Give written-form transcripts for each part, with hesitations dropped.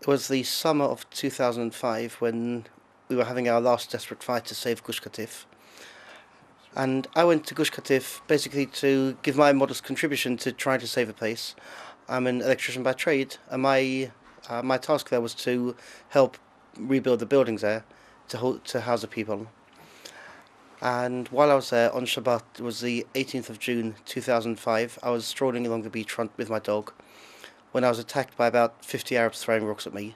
It was the summer of 2005 when we were having our last desperate fight to save Gush Katif. And I went to Gush Katif basically to give my modest contribution to trying to save a place. I'm an electrician by trade, and my task there was to help rebuild the buildings there to house the people. And while I was there on Shabbat, it was the 18th of June 2005, I was strolling along the beachfront with my dog when I was attacked by about 50 Arabs throwing rocks at me.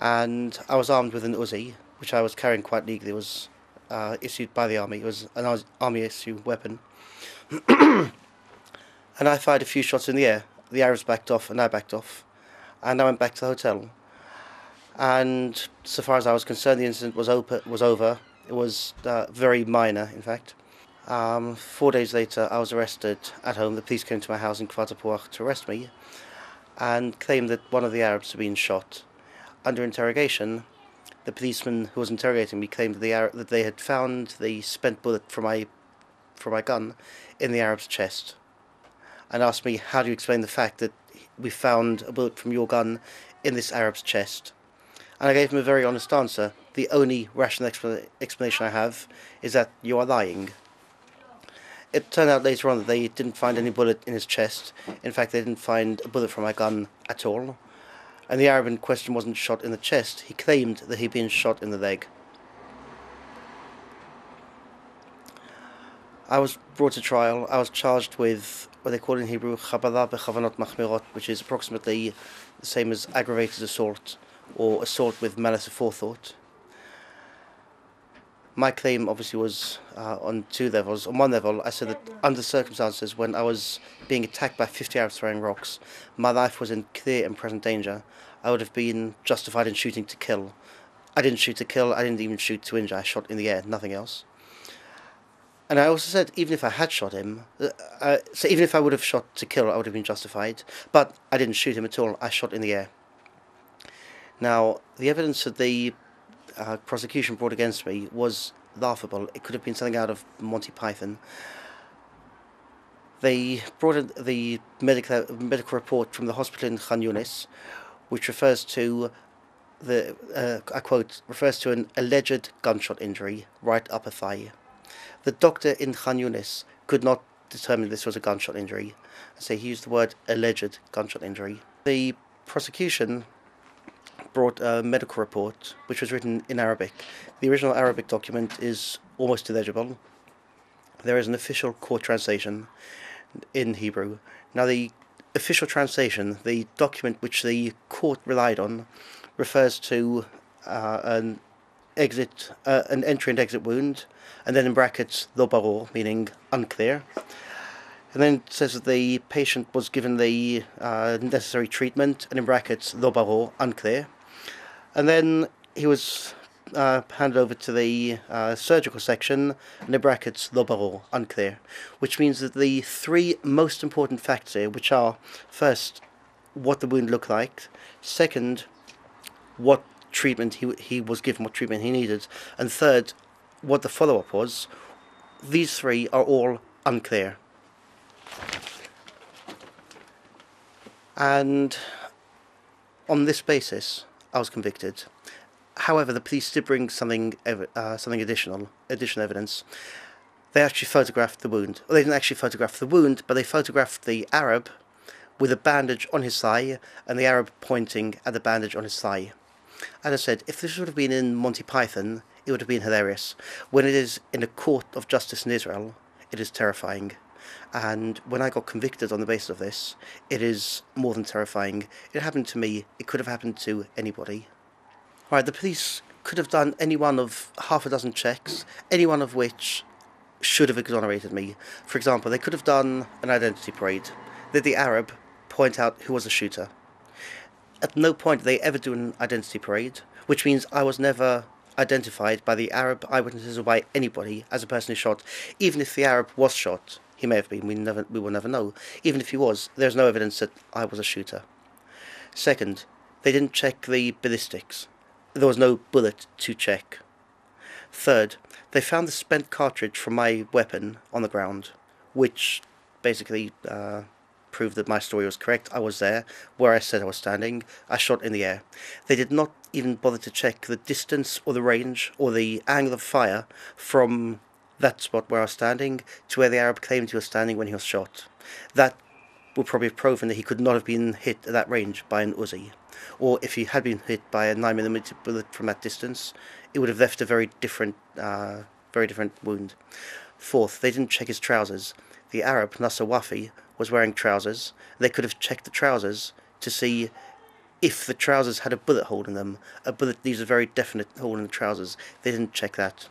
And I was armed with an Uzi, which I was carrying quite legally. It was issued by the army. It was an army issue weapon. And I fired a few shots in the air. The Arabs backed off and I backed off. And I went back to the hotel. And so far as I was concerned, the incident was over. It was very minor, in fact. 4 days later, I was arrested at home. The police came to my house in Kfar Tapuach to arrest me and claimed that one of the Arabs had been shot. Under interrogation, the policeman who was interrogating me claimed that they had found the spent bullet from my gun in the Arab's chest, and asked me, how do you explain the fact that we found a bullet from your gun in this Arab's chest? And I gave him a very honest answer. The only rational explanation I have is that you are lying. It turned out later on that they didn't find any bullet in his chest. In fact, they didn't find a bullet from my gun at all. And the Arab in question wasn't shot in the chest. He claimed that he'd been shot in the leg. I was brought to trial. I was charged with what they call in Hebrew Chabala bechavanot machmirot, which is approximately the same as aggravated assault or assault with malice aforethought. My claim obviously was on two levels. On one level, I said that under circumstances when I was being attacked by 50 Arabs throwing rocks, my life was in clear and present danger. I would have been justified in shooting to kill. I didn't shoot to kill, I didn't even shoot to injure, I shot in the air, nothing else. And I also said, even if I had shot him, so even if I would have shot to kill, I would have been justified. But I didn't shoot him at all, I shot in the air. Now, the evidence that the prosecution brought against me was laughable. It could have been something out of Monty Python. They brought in the medical report from the hospital in Khan Yunis, which refers to I quote, refers to an alleged gunshot injury, right upper thigh. The doctor in Khan Yunis could not determine this was a gunshot injury, so he used the word alleged gunshot injury. The prosecution brought a medical report which was written in Arabic. The original Arabic document is almost illegible. There is an official court translation in Hebrew. Now, the official translation, the document which the court relied on, refers to an entry and exit wound, and then in brackets lo baror, meaning unclear. And then it says that the patient was given the necessary treatment, and in brackets lo baror, unclear. And then he was handed over to the surgical section, and in brackets lo baror, unclear. Which means that the three most important facts here, which are, first, what the wound looked like, second, what treatment he was given, what treatment he needed, and third, what the follow-up was, these three are all unclear. And on this basis, I was convicted. However, the police did bring something additional evidence. They actually photographed the wound. Well, they didn't actually photograph the wound, but they photographed the Arab with a bandage on his thigh, and the Arab pointing at the bandage on his thigh. As I said, if this would have been in Monty Python, it would have been hilarious. When it is in a court of justice in Israel, it is terrifying. And when I got convicted on the basis of this, it is more than terrifying. It happened to me. It could have happened to anybody. Right, the police could have done any one of half a dozen checks, any one of which should have exonerated me. For example, they could have done an identity parade. Did the Arab point out who was the shooter? At no point did they ever do an identity parade, which means I was never identified by the Arab eyewitnesses or by anybody as a person who shot. Even if the Arab was shot, he may have been, we will never know. Even if he was, there's no evidence that I was a shooter. Second, they didn't check the ballistics. There was no bullet to check. Third, they found the spent cartridge from my weapon on the ground, which basically prove that my story was correct. I was there, where I said I was standing. I shot in the air. They did not even bother to check the distance or the range or the angle of fire from that spot where I was standing to where the Arab claimed he was standing when he was shot. That would probably have proven that he could not have been hit at that range by an Uzi. Or if he had been hit by a 9mm bullet from that distance, it would have left a very different wound. Fourth, they didn't check his trousers. The Arab, Nasser Wafi, was wearing trousers. They could have checked the trousers to see if the trousers had a bullet hole in them. A bullet leaves a very definite hole in the trousers. They didn't check that.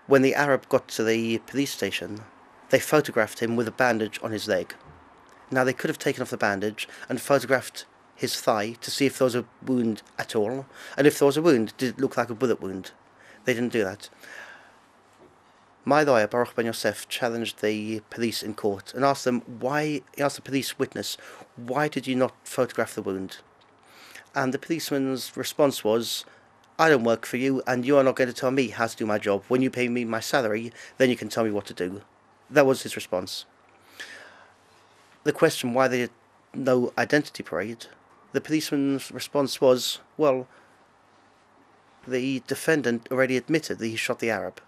When the Arab got to the police station, they photographed him with a bandage on his leg. Now, they could have taken off the bandage and photographed his thigh to see if there was a wound at all, and if there was a wound, did it look like a bullet wound? They didn't do that. My lawyer, Baruch Ben Yosef, challenged the police in court and asked them why. He asked the police witness, "Why did you not photograph the wound?" And the policeman's response was, "I don't work for you, and you are not going to tell me how to do my job. When you pay me my salary, then you can tell me what to do." That was his response. The question why they did no identity parade, the policeman's response was, well, the defendant already admitted that he shot the Arab.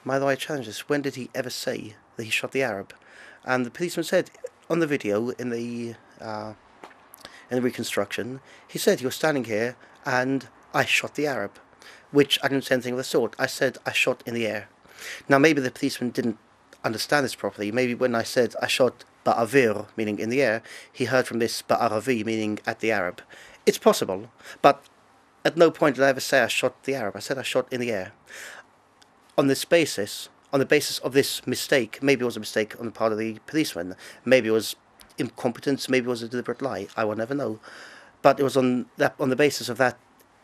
My lawyer challenged this. When did he ever say that he shot the Arab? And the policeman said on the video in the reconstruction, he said he was standing here and I shot the Arab, which I didn't say anything of the sort. I said I shot in the air. Now maybe the policeman didn't understand this properly. Maybe when I said I shot ba'avir, meaning in the air, he heard from this ba'aravi, meaning at the Arab. It's possible, but at no point did I ever say I shot the Arab. I said I shot in the air. On the basis of this mistake, maybe it was a mistake on the part of the policeman, maybe it was incompetence, maybe it was a deliberate lie, I will never know. But it was on the basis of that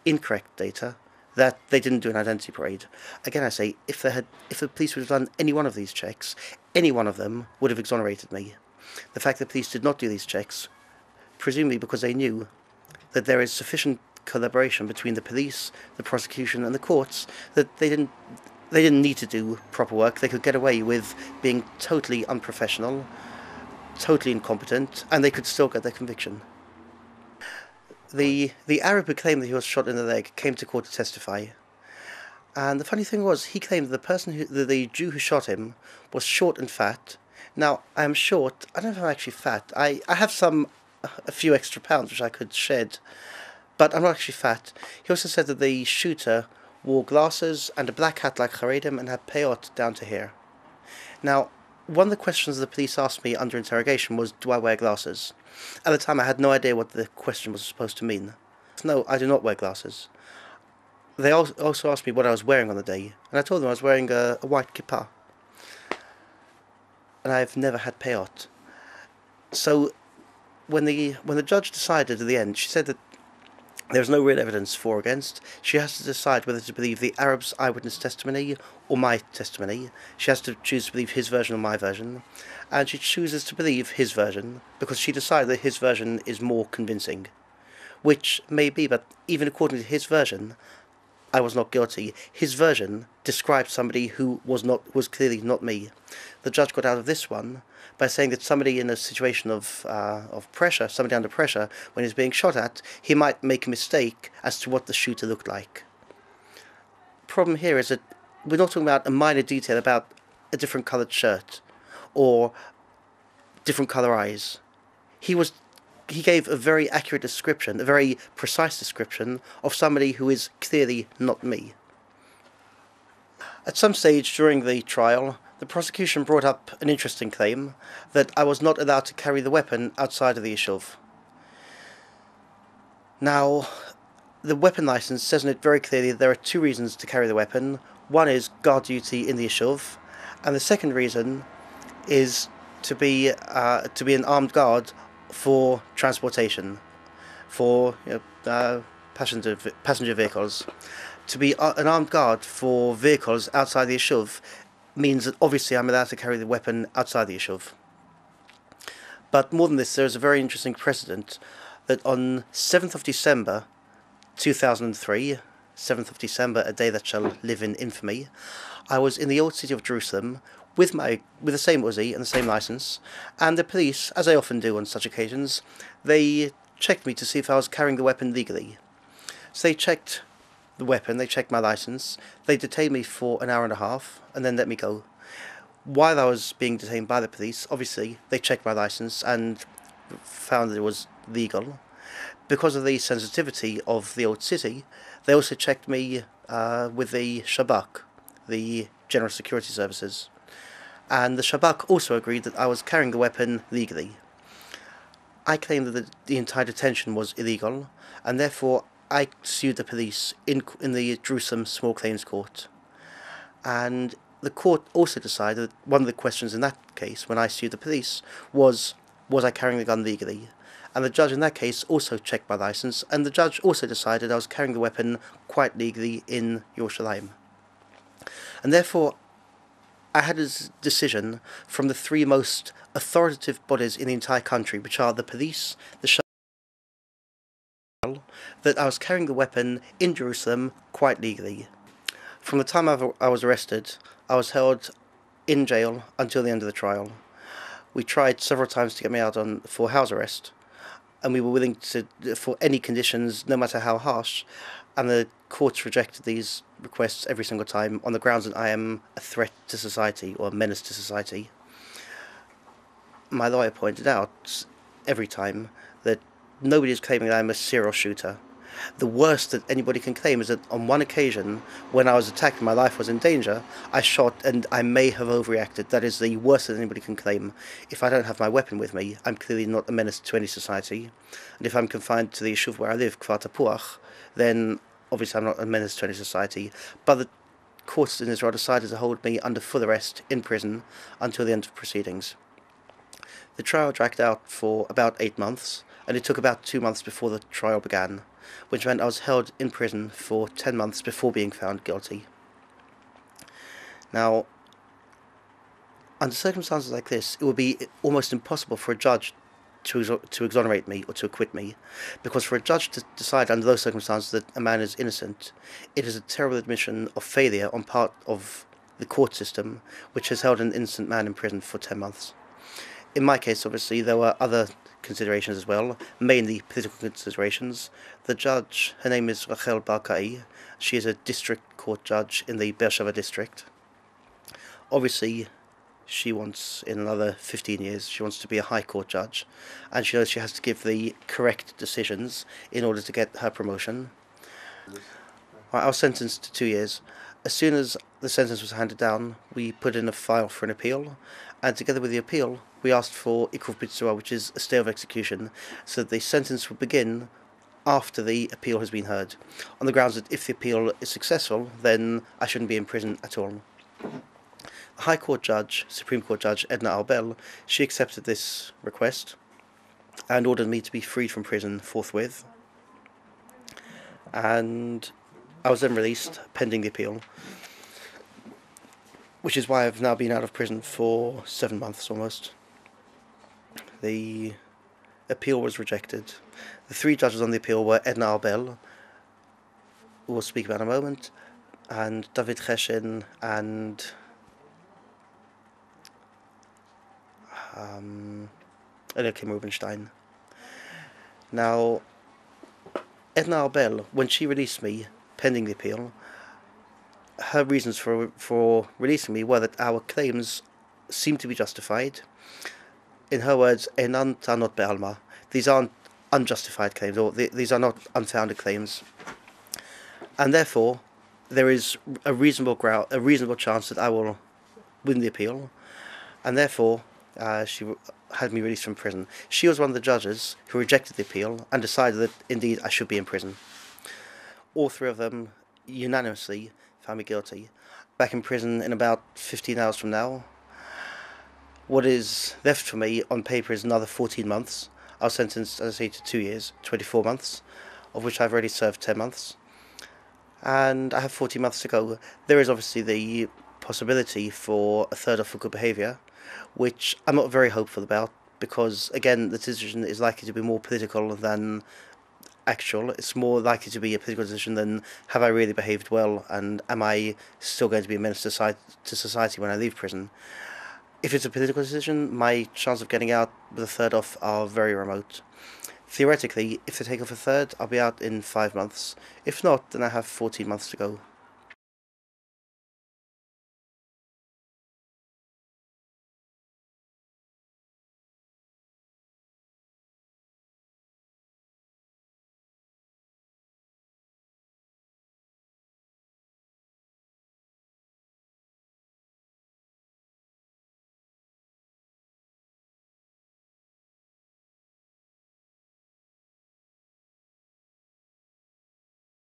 incorrect data that they didn't do an identity parade. Again, I say, if the police would have done any one of these checks, any one of them would have exonerated me. The fact that the police did not do these checks, presumably because they knew that there is sufficient collaboration between the police, the prosecution, and the courts, that they didn't need to do proper work. They could get away with being totally unprofessional, totally incompetent, and they could still get their conviction. The Arab who claimed that he was shot in the leg came to court to testify, and the funny thing was, he claimed that the Jew who shot him was short and fat. Now, I am short. I don't know if I'm actually fat. I have a few extra pounds which I could shed, but I'm not actually fat. He also said that the shooter wore glasses and a black hat like Haredim and had peyot down to here. Now, one of the questions the police asked me under interrogation was, do I wear glasses? At the time I had no idea what the question was supposed to mean. No, I do not wear glasses. They also asked me what I was wearing on the day, and I told them I was wearing a white kippah. And I've never had peyot. So when the judge decided at the end, she said that there's no real evidence for or against. She has to decide whether to believe the Arab's eyewitness testimony or my testimony. She has to choose to believe his version or my version. And she chooses to believe his version because she decided that his version is more convincing. Which may be, but even according to his version, I was not guilty. His version described somebody who was clearly not me. The judge got out of this one by saying that somebody in a situation of pressure, somebody under pressure, when he's being shot at, he might make a mistake as to what the shooter looked like. Problem here is that we're not talking about a minor detail about a different coloured shirt or different colour eyes. He gave a very accurate description, a very precise description of somebody who is clearly not me. At some stage during the trial, the prosecution brought up an interesting claim that I was not allowed to carry the weapon outside of the yeshuv. Now, the weapon license says in it very clearly that there are two reasons to carry the weapon. One is guard duty in the yeshuv, and the second reason is to be an armed guard for transportation, for passenger vehicles. To be an armed guard for vehicles outside the yeshuv means that obviously I'm allowed to carry the weapon outside the yeshuv. But more than this, there is a very interesting precedent that on 7th of December 2003, 7th of December, a day that shall live in infamy, I was in the old city of Jerusalem with the same Uzi and the same license, and the police, as they often do on such occasions, they checked me to see if I was carrying the weapon legally. So they checked the weapon, they checked my license, they detained me for an hour and a half, and then let me go. While I was being detained by the police, obviously, they checked my license and found that it was legal. Because of the sensitivity of the old city, they also checked me with the Shabak, the General Security Services. And the Shabak also agreed that I was carrying the weapon legally. I claimed that the entire detention was illegal, and therefore I sued the police in the Jerusalem Small Claims Court. And the court also decided that one of the questions in that case, when I sued the police, was I carrying the gun legally? And the judge in that case also checked my license, and the judge also decided I was carrying the weapon quite legally in Yerushalayim. And therefore, I had a decision from the three most authoritative bodies in the entire country, which are the police, the Shabak, that I was carrying the weapon in Jerusalem quite legally. From the time I was arrested, I was held in jail until the end of the trial. We tried several times to get me out for house arrest, and we were willing for any conditions, no matter how harsh, and the courts rejected these requests every single time on the grounds that I am a threat to society or a menace to society. My lawyer pointed out every time that nobody is claiming that I'm a serial shooter. The worst that anybody can claim is that on one occasion, when I was attacked and my life was in danger, I shot and I may have overreacted. That is the worst that anybody can claim. If I don't have my weapon with me, I'm clearly not a menace to any society. And if I'm confined to the yeshuv where I live, Kfar Tapuach, then obviously I'm not a menace to any society. But the courts in Israel decided to hold me under full arrest in prison until the end of proceedings. The trial dragged out for about 8 months, and it took about 2 months before the trial began, which meant I was held in prison for 10 months before being found guilty. Now, under circumstances like this, it would be almost impossible for a judge to exonerate me or to acquit me, because for a judge to decide under those circumstances that a man is innocent, it is a terrible admission of failure on part of the court system, which has held an innocent man in prison for 10 months. In my case, obviously, there were other considerations as well, mainly political considerations. The judge, her name is Rachel Barkai. She is a district court judge in the Beersheba district. Obviously, she wants, in another 15 years, she wants to be a high court judge, and she knows she has to give the correct decisions in order to get her promotion. I was sentenced to 2 years. As soon as the sentence was handed down, we put in a file for an appeal, and together with the appeal, we asked for ikuv bitzua, which is a stay of execution, so that the sentence would begin after the appeal has been heard, on the grounds that if the appeal is successful, then I shouldn't be in prison at all. The High Court Judge, Supreme Court Judge Edna Arbel, she accepted this request and ordered me to be freed from prison forthwith. And I was then released pending the appeal, which is why I've now been out of prison for 7 months almost. The appeal was rejected. The 3 judges on the appeal were Edna Arbel, who we'll speak about in a moment, and David Cheshin, and Eliakim Rubinstein. Now, Edna Arbel, when she released me pending the appeal, her reasons for releasing me were that our claims seemed to be justified. In her words, "Enan tanot be'alma." These aren't unjustified claims, or these are not unfounded claims, and therefore there is a reasonable chance that I will win the appeal, and therefore she had me released from prison. She was one of the judges who rejected the appeal and decided that indeed I should be in prison. All 3 of them unanimously found me guilty. Back in prison in about 15 hours from now. What is left for me on paper is another 14 months. I was sentenced, as I say, to 2 years, 24 months, of which I've already served 10 months. And I have 14 months to go. There is obviously the possibility for a third off for good behaviour, which I'm not very hopeful about, because, again, the decision is likely to be more political than actual. It's more likely to be a political decision than have I really behaved well, and am I still going to be a menace to society when I leave prison. If it's a political decision, my chance of getting out with a third off are very remote. Theoretically, if they take off a third, I'll be out in 5 months. If not, then I have 14 months to go.